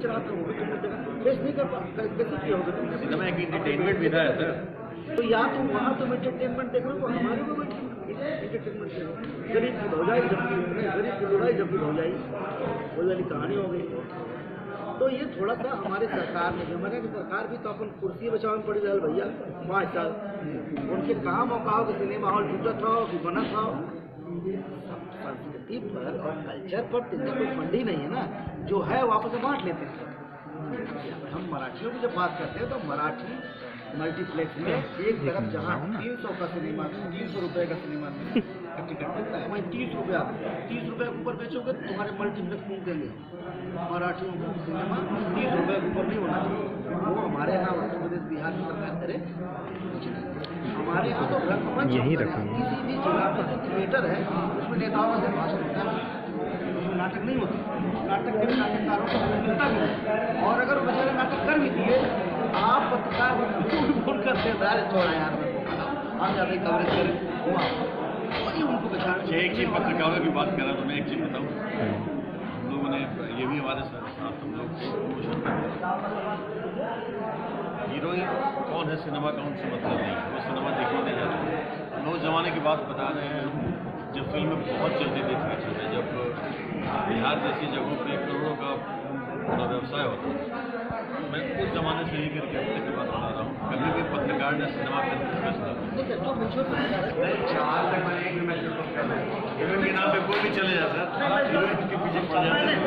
चलाता हूँ तो फेस नहीं कर पाता, कैसे किया होगा तुमने? सिनेमा एक एंटरटेनमेंट विधा है सर। तो या तो वहाँ तुम एंटरटेनमेंट देख रहे हो, हमारे को एंटरटेनमेंट देख रहे हो। गरीब की भौजाई जबकि गरीब की लुगाई जबकि भौजाई, वही वाली कहानी हो गई। तो ये थोड़ा सा हमारी सरकार ने, हमारे सरकार भी तो अपन कुर्सी बचाव में पड़ी रहा भैया 5 साल, उनके काम और कहो कि सिनेमा हॉल टूटत हो कि बनत हो, संस्कृति पर और कल्चर पर कोई फंड ही नहीं है ना, जो है वापस बांट लेते हैं। हम मराठियों की जब बात करते हैं तो मराठी मल्टीप्लेक्स में एक तरफ जहाँ 300 का सिनेमा, 300 रुपये का सिनेमा का टिकट मिलता है, वहीं 30 रुपया, 30 रुपये के ऊपर बेचोगे तो तुम्हारे मल्टीप्लेक्स फूक देंगे। मराठियों को सिनेमा 30 रुपये के ऊपर नहीं होना चाहिए। वो हमारे यहाँ उत्तर प्रदेश बिहार की सरकार करे, हमारे यहाँ तो रंगमंच यही रखेंगे। किसी भी जिला का जो थिएटर है उसमें नेताओं से भाषण होता है, उसमें नाटक नहीं होते, नाटक के नाटककारों को मिलता भी नहीं। और अगर वो बेचारे नाटक कर भी दिए, आप पत्रकार फोन करते हैं छोड़ा यार हम ज़्यादा कवरेज करें, वही उनको बेचारे। एक चीज पत्रकारों की बात करें तो मैं एक चीज बताऊँ, हम लोगों ने ये भी हमारे साथ हम लोग हीरोइन कौन है सिनेमा का उनसे मतलब नहीं, वो सिनेमा देखने नहीं जाते। नौ जमाने की बात बता रहे हैं, जब फिल्में बहुत जल्दी देखने चलते, जब बिहार जैसी जगहों पे करोड़ों का पूरा व्यवसाय होता है। मैं उस जमाने से ही करके अपने की बात बता रहा हूँ, कभी भी पत्रकार ने सिनेमा फिल्म फैसला हीरोइन के नाम पे कोई भी चले जाए सर, हीरोइन के पीछे पड़ जाते हैं।